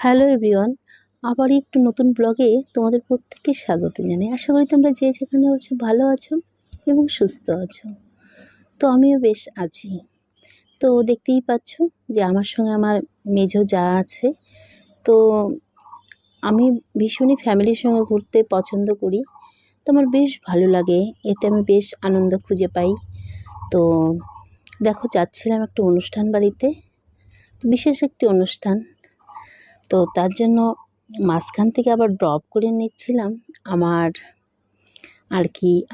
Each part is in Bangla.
হ্যালো এভরিওয়ান, আবার একটু নতুন ব্লগে তোমাদের প্রত্যেককে স্বাগত জানাই। আশা করি তোমরা যে যেখানে আছো ভালো আছো এবং সুস্থ আছো। তো আমিও বেশ আছি। তো দেখতেই পাচ্ছ যে আমার সঙ্গে আমার মেজো যা আছে। তো আমি ভীষণই ফ্যামিলির সঙ্গে ঘুরতে পছন্দ করি। তো আমার বেশ ভালো লাগে, এতে আমি বেশ আনন্দ খুঁজে পাই। তো দেখো, যাচ্ছিলাম একটা অনুষ্ঠান বাড়িতে, বিশেষ একটি অনুষ্ঠান। তো তার জন্য মাঝখান থেকে আবার ড্রপ করে নিচ্ছিলাম আমার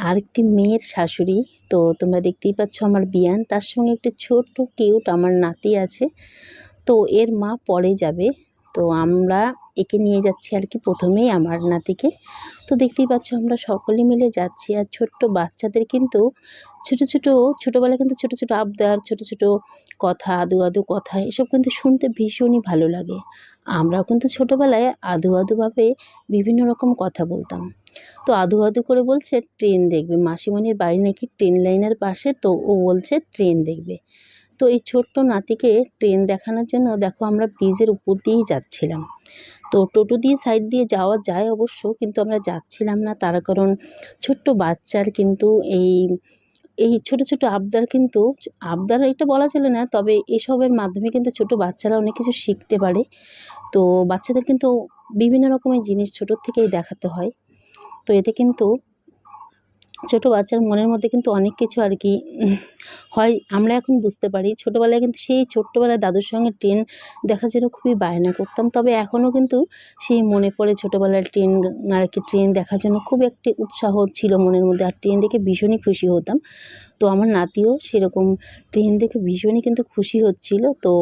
আরেকটি মেয়ের শাশুড়ি। তো তোমরা দেখতেই পাচ্ছ আমার বিয়ান, তার সঙ্গে একটি ছোট্ট কিউট আমার নাতি আছে। তো এর মা পরে যাবে, তো আমরা একে নিয়ে যাচ্ছি প্রথমেই আমার নাতিকে। তো দেখতেই পাচ্ছ আমরা সকলে মিলে যাচ্ছি। আর ছোট্ট বাচ্চাদের কিন্তু ছোটোবেলায় কিন্তু ছোটো ছোটো আবদার, ছোটো ছোটো কথা, আদু আদু কথা, এসব কিন্তু শুনতে ভীষণই ভালো লাগে। আমরাও কিন্তু ছোটোবেলায় আদু আদুভাবে বিভিন্ন রকম কথা বলতাম। তো আদু আদু করে বলছে ট্রেন দেখবে, মাসিমণির বাড়ি নাকি ট্রেন লাইনের পাশে, তো ও বলছে ট্রেন দেখবে। তো এই ছোট্ট নাতিকে ট্রেন দেখানোর জন্য দেখো আমরা ব্রিজের উপর দিয়েই যাচ্ছিলাম। তো টোটো দিয়ে সাইড দিয়ে যাওয়া যায় অবশ্য, কিন্তু আমরা যাচ্ছিলাম না, তার কারণ ছোট্ট বাচ্চার কিন্তু এই এই ছোট ছোট আবদার, কিন্তু আবদার এটা বলা চলে না, তবে এসবের মাধ্যমে কিন্তু ছোট বাচ্চারা অনেক কিছু শিখতে পারে। তো বাচ্চাদের কিন্তু বিভিন্ন রকমের জিনিস ছোটোর থেকেই দেখাতে হয়। তো এতে কিন্তু ছোটো বাচ্চার মনের মধ্যে কিন্তু অনেক কিছু হয়, আমরা এখন বুঝতে পারি। ছোটোবেলায় কিন্তু সেই ছোট্টবেলায় দাদুর সঙ্গে ট্রেন দেখার জন্য খুবই বায়না করতাম, তবে এখনও কিন্তু সেই মনে পড়ে ছোটোবেলার ট্রেন দেখার জন্য খুব একটি উৎসাহ ছিল মনের মধ্যে, আর ট্রেন দেখে ভীষণই খুশি হতাম। তো আমার নাতিও সেরকম ট্রেন দেখে ভীষণই কিন্তু খুশি হচ্ছিল। তো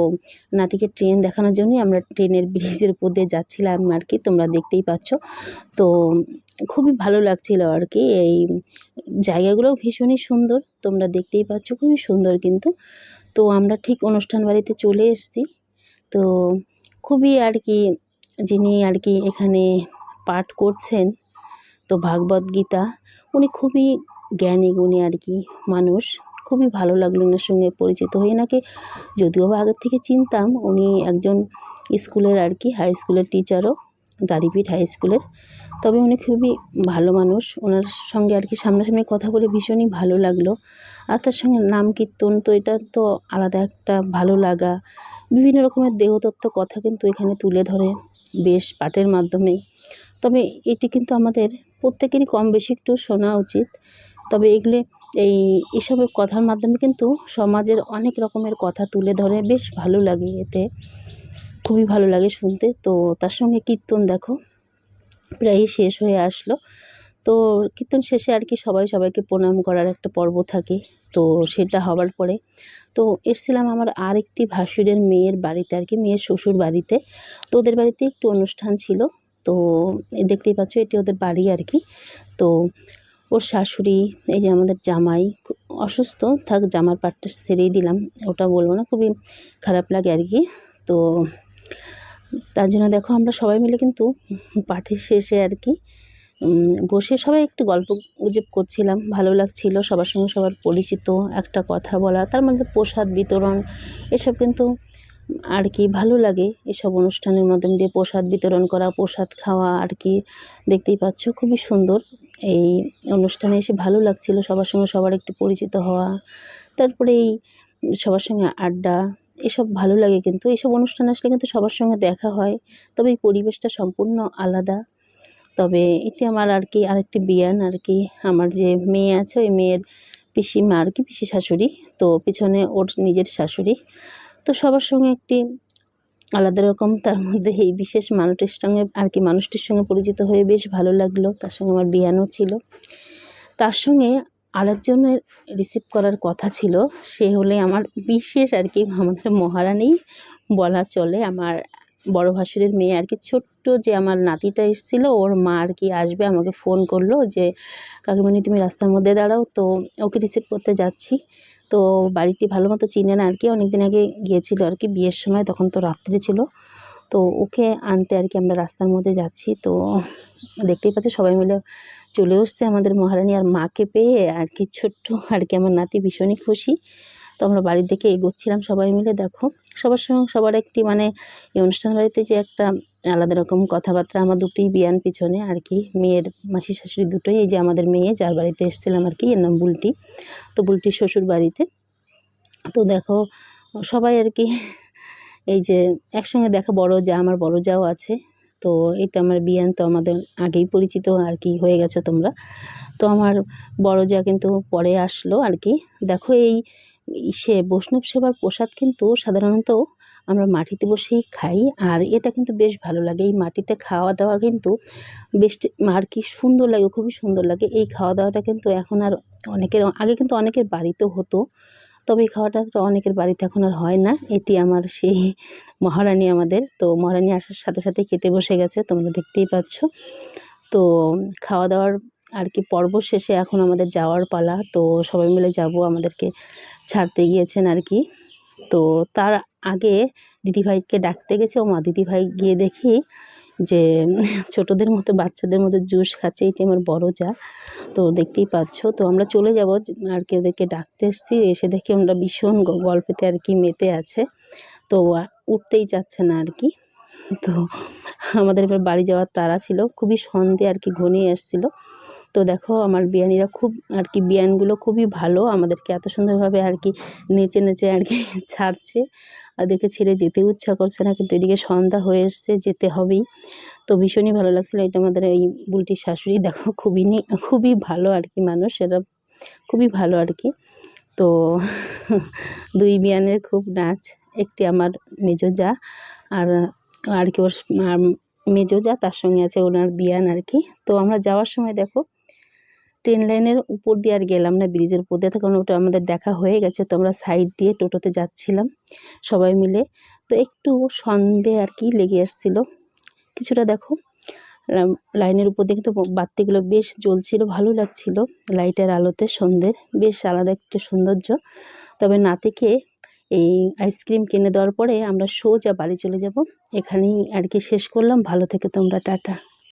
নাতিকে ট্রেন দেখানোর জন্যই আমরা ট্রেনের ব্রিজের উপর দিয়ে যাচ্ছিলাম তোমরা দেখতেই পাচ্ছ। তো খুবই ভালো লাগছিল এই জায়গাগুলোও ভীষণই সুন্দর, তোমরা দেখতেই পাচ্ছ, খুবই সুন্দর কিন্তু। তো আমরা ঠিক অনুষ্ঠান বাড়িতে চলে এসেছি। তো খুবই যিনি এখানে পাঠ করছেন, তো ভাগবত গীতা, উনি খুবই জ্ঞানী গুণী মানুষ। খুবই ভালো লাগলো ওনার সঙ্গে পরিচিত হয়ে। এনাকে যদিও বা আগের থেকে চিনতাম, উনি একজন স্কুলের হাই স্কুলের টিচারও, দাঁড়িপীঠ হাই স্কুলের। তবে উনি খুবই ভালো মানুষ, ওনার সঙ্গে সামনাসামনি কথা বলে ভীষণই ভালো লাগলো। আর তার সঙ্গে নাম কীর্তন, তো এটা তো আলাদা একটা ভালো লাগা। বিভিন্ন রকমের দেহতত্ত্ব কথা কিন্তু এখানে তুলে ধরে বেশ পাঠের মাধ্যমে। তবে এটি কিন্তু আমাদের প্রত্যেকেরই কম বেশি একটু শোনা উচিত। তবে এসবের কথার মাধ্যমে কিন্তু সমাজের অনেক রকমের কথা তুলে ধরে, বেশ ভালো লাগে, এতে খুবই ভালো লাগে শুনতে। তো তার সঙ্গে কীর্তন দেখো প্রায় শেষ হয়ে আসলো। তো কীর্তন শেষে সবাই সবাইকে প্রণাম করার একটা পর্ব থাকে। তো সেটা হওয়ার পরে তো এসেছিলাম আমার আরেকটি ভাসুরের মেয়ের বাড়িতে, মেয়ের শ্বশুর বাড়িতে। তো ওদের বাড়িতে একটু অনুষ্ঠান ছিল। তো দেখতেই পাচ্ছ এটি ওদের বাড়ি তো ওর শাশুড়ি, এই যে আমাদের জামাই অসুস্থ, থাক জামার পাটটা ছেড়েই দিলাম, ওটা বলবো না, খুবই খারাপ লাগে তো তার জন্য দেখো আমরা সবাই মিলে কিন্তু পাঠের শেষে বসে সবাই একটু গল্প গুজব করছিলাম, ভালো লাগছিল সবার সঙ্গে সবার পরিচিত একটা কথা বলা, তার মধ্যে প্রসাদ বিতরণ, এসব কিন্তু ভালো লাগে। এসব অনুষ্ঠানের মধ্যে দিয়ে প্রসাদ বিতরণ করা, প্রসাদ খাওয়া দেখতেই পাচ্ছ, খুবই সুন্দর। এই অনুষ্ঠানে এসে ভালো লাগছিল, সবার সঙ্গে সবার একটু পরিচিত হওয়া, তারপরে সবার সঙ্গে আড্ডা, এসব ভালো লাগে। কিন্তু এইসব অনুষ্ঠান আসলে কিন্তু সবার সঙ্গে দেখা হয়, তবে এই পরিবেশটা সম্পূর্ণ আলাদা। তবে এটি আমার আরেকটি বিয়ান আমার যে মেয়ে আছে, ওই মেয়ের পিসিমা পিসি শাশুড়ি, তো পিছনে ওর নিজের শাশুড়ি। তো সবার সঙ্গে একটি আলাদা রকম, তার মধ্যে এই বিশেষ মানুষটির সঙ্গে পরিচিত হয়ে বেশ ভালো লাগলো। তার সঙ্গে আমার বিয়ানও ছিল। তার সঙ্গে আরেকজনের রিসিভ করার কথা ছিল, সে হলে আমার বিশেষ আমাদের মহারানী বলা চলে, আমার বড় ভাসুরের মেয়ে ছোট্ট যে আমার নাতিটা এসেছিল, ওর মা আসবে, আমাকে ফোন করলো যে কাকিমণি তুমি রাস্তার মধ্যে দাঁড়াও, তো ওকে রিসিভ করতে যাচ্ছি। তো বাড়িটি ভালো মতো চিনে না, অনেকদিন আগে গিয়েছিল বিয়ের সময়, তখন তো রাত্রি ছিল। তো ওকে আনতে আমরা রাস্তার মধ্যে যাচ্ছি। তো দেখতেই পাচ্ছি সবাই মিলে চলে এসছে আমাদের মহারানী, আর মাকে পেয়ে ছোট্ট আমার নাতি ভীষণই খুশি। তো আমরা বাড়ির দিকে এগোচ্ছিলাম সবাই মিলে। দেখো সবার সঙ্গে সবার একটি মানে এই অনুষ্ঠান বাড়িতে যে একটা আলাদা রকম কথাবার্তা। আমার দুটোই বিয়ান পিছনে আর কি, মেয়ের মাসি শাশুড়ি দুটোই। এই যে আমাদের মেয়ে যার বাড়িতে এসেছিলাম আর কি, এর নাম বুলটি। তো বুলটির শ্বশুর বাড়িতে। তো দেখো সবাই আর কি এই যে একসঙ্গে দেখা, বড় যা, আমার বড় যাও আছে। তো এটা আমার বিয়ান, তো আমাদের আগেই পরিচিত আর কি হয়ে গেছো তোমরা। তো আমার বড় যা কিন্তু পরে আসলো আর কি। দেখো এই বৈষ্ণব সেবার প্রসাদ কিন্তু সাধারণত আমরা মাটিতে বসেই খাই, আর এটা কিন্তু বেশ ভালো লাগে। এই মাটিতে খাওয়া দাওয়া কিন্তু বেশ আর কি সুন্দর লাগে, খুবই সুন্দর লাগে। এই খাওয়া দাওয়াটা কিন্তু এখন আর আগে কিন্তু অনেকের বাড়িতেও হতো, তবে এই খাওয়াটা তো অনেকের বাড়িতে এখন আর হয় না। এটি আমার সেই মহারানী আমাদের, তো মহারানী আসার সাথে সাথে খেতে বসে গেছে, তোমরা দেখতেই পাচ্ছ। তো খাওয়া দাওয়ার আর কি পর্ব শেষে এখন আমাদের যাওয়ার পালা। তো সবাই মিলে যাব, আমাদেরকে ছাড়তে গিয়েছেন আর কি। তো তার আগে দিদিভাইকে ডাকতে গেছে, ও মা দিদিভাই গিয়ে দেখি যে ছোটোদের মতো বাচ্চাদের মতো জুস খাচ্ছে। এটি আমার বড় যা, তো দেখতেই পাচ্ছ। তো আমরা চলে যাব আর কি, ওদেরকে ডাকতে এসেছি। এসে দেখি আমরা ভীষণ গল্পেতে আর কি মেতে আছে, তো উঠতেই চাচ্ছে না আর কি। তো আমাদের এবার বাড়ি যাওয়ার তাড়া ছিল, খুবই সন্ধে আর কি ঘনিয়ে এসেছিলো। তো দেখো আমার বিয়ানীরা খুব আর কি, বিয়ানগুলো খুবই ভালো, আমাদেরকে এত সুন্দরভাবে আর কি নেচে নেচে আর কি ছাড়ছে। ওদেরকে ছেড়ে যেতেও ইচ্ছা করছে না, কিন্তু এদিকে সন্ধ্যা হয়ে এসছে, যেতে হবেই। তো ভীষণই ভালো লাগছিলো। এটা আমাদের এই বুলটির শাশুড়ি, দেখো খুবই ভালো আর কি মানুষ, এরা খুবই ভালো আর কি। তো দুই বিয়ানের খুব নাচ, একটি আমার মেজো যা আর আর কি ওর মেজো যা, তার সঙ্গে আছে ওনার বিয়ান আর কি। তো আমরা যাওয়ার সময় দেখো ট্রেন লাইনের উপর দিয়ে আর গেলাম না, ব্রিজের উপর দিয়ে, কারণ ওটা আমাদের দেখা হয়ে গেছে। তো আমরা সাইড দিয়ে টোটোতে যাচ্ছিলাম সবাই মিলে। তো একটু সন্ধে আর কি লেগে আসছিলো কিছুটা। দেখো লাইনের উপর দিয়ে তো বাতিগুলো বেশ জ্বলছিল, ভালো লাগছিল লাইটের আলোতে সন্ধ্যের, বেশ আলাদা একটা সৌন্দর্য। তবে নাতিকে এই আইসক্রিম কিনে দেওয়ার পরে আমরা সোজা বাড়ি চলে যাব। এখানেই আর কি শেষ করলাম। ভালো থেকে তোমরা, টাটা।